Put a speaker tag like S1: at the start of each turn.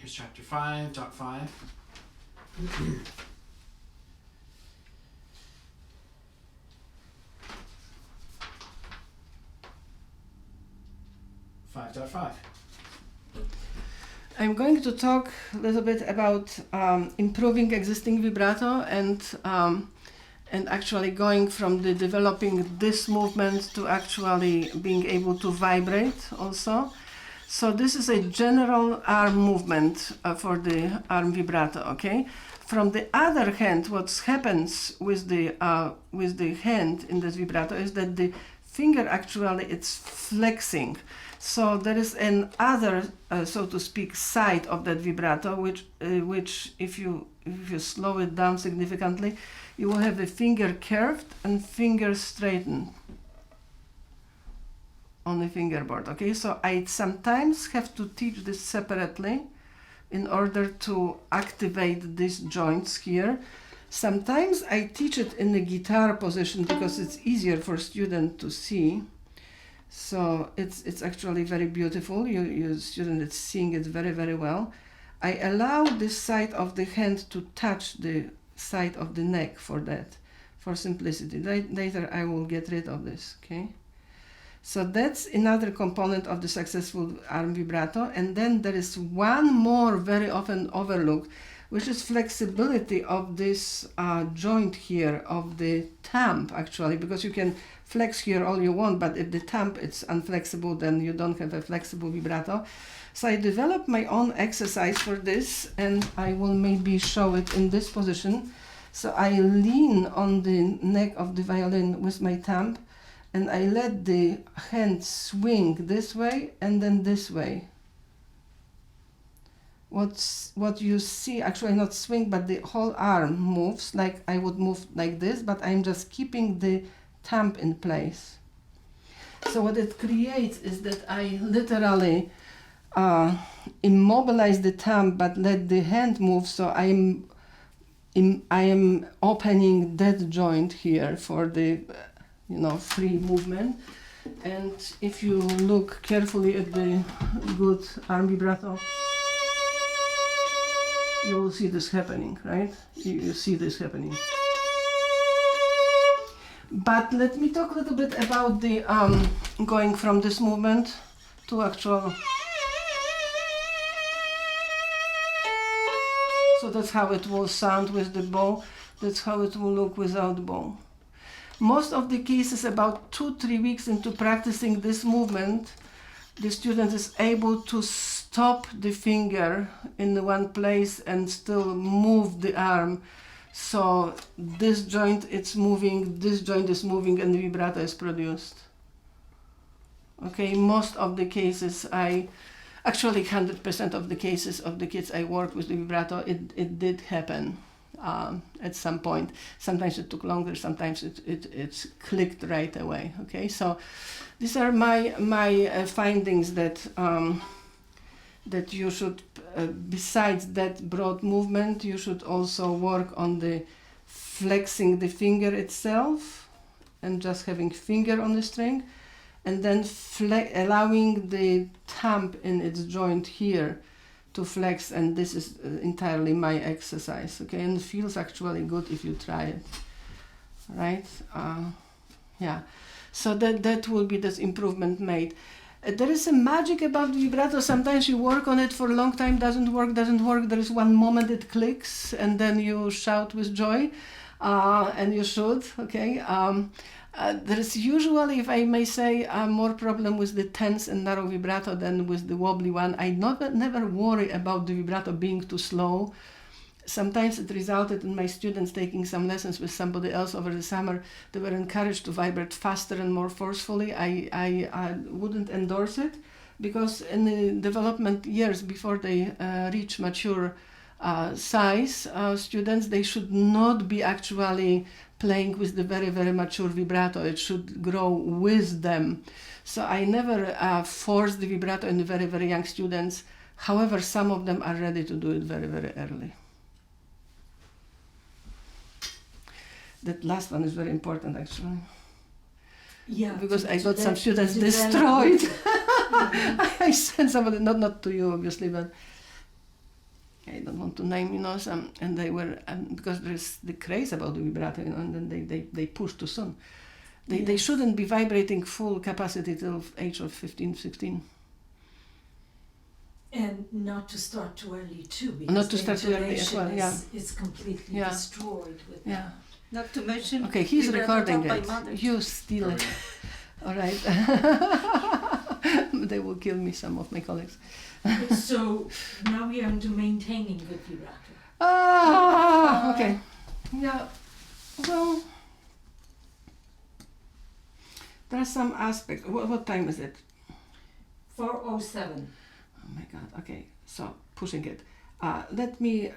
S1: Here's chapter 5.5. 5.5.
S2: I'm going to talk a little bit about improving existing vibrato and actually going from the developing this movement to actually being able to vibrate also. So this is a general arm movement for the arm vibrato, okay? From the other hand, what happens with the hand in this vibrato is that the finger actually it's flexing. So there is an other, so to speak, side of that vibrato, which if you slow it down significantly, you will have the finger curved and finger straightened on the fingerboard. Okay, so I sometimes have to teach this separately in order to activate these joints here. Sometimes I teach it in the guitar position because it's easier for student to see. So it's actually very beautiful. Your student is seeing it very, very well. I allow this side of the hand to touch the side of the neck for that, for simplicity. Later I will get rid of this, okay? So that's another component of the successful arm vibrato. And then there is one more very often overlooked, which is flexibility of this joint here, of the thumb actually, because you can flex here all you want, but if the thumb is unflexible, then you don't have a flexible vibrato. So I developed my own exercise for this, and I will maybe show it in this position. So I lean on the neck of the violin with my thumb, and I let the hand swing this way and then this way. What you see, actually not swing, but the whole arm moves, like I would move like this, but I'm just keeping the thumb in place. So what it creates is that I literally immobilize the thumb, but let the hand move, so I am opening that joint here for the free movement. And if you look carefully at the good arm vibrato, you will see this happening, right? You see this happening. But let me talk a little bit about the going from this movement to actual. So that's how it will sound with the bow. That's how it will look without the bow. Most of the cases, about 2-3 weeks into practicing this movement, the student is able to stop the finger in the one place and still move the arm. So this joint it's moving, this joint is moving, and the vibrato is produced. Okay, most of the cases actually 100% of the cases of the kids I work with the vibrato, it did happen at some point. Sometimes it took longer, sometimes it's clicked right away. Okay, so these are my findings that that you should, besides that broad movement, you should also work on the flexing the finger itself and just having finger on the string, and then allowing the thumb in its joint here to flex, and this is entirely my exercise, okay, and it feels actually good if you try it, right? Yeah, so that will be this improvement made. There is a magic about vibrato. Sometimes you work on it for a long time, doesn't work. There is one moment it clicks, and then you shout with joy, and you should, okay? There is usually, if I may say, more problem with the tense and narrow vibrato than with the wobbly one. I never worry about the vibrato being too slow. Sometimes it resulted in my students taking some lessons with somebody else over the summer. They were encouraged to vibrate faster and more forcefully. I wouldn't endorse it, because in the development years before they reach mature size, students, they should not be actually playing with the very, very mature vibrato. It should grow with them. So I never force the vibrato in the very, very young students. However, some of them are ready to do it very, very early. That last one is very important, actually.
S3: Yeah.
S2: Because I got some students destroyed. I sent somebody, not to you, obviously, but I don't want to name, some, and they were, because there's the craze about the vibrato, and then they push too soon. They shouldn't be vibrating full capacity till age of 15, 16.
S3: And not to start too early too, because
S2: Not to start too early as well, yeah.
S3: is completely
S2: Yeah.
S3: destroyed with
S2: Yeah.
S4: Not to mention.
S2: Okay, he's
S4: vibrato
S2: recording
S4: taught
S2: it.
S4: by mothers.
S2: You steal it. All right. They will kill me, some of my colleagues.
S3: So now we are into maintaining good vibrato.
S2: Okay. Yeah. Well, there are some aspects. What time is it?
S3: 4:07.
S2: Oh my God. Okay. So pushing it. Let me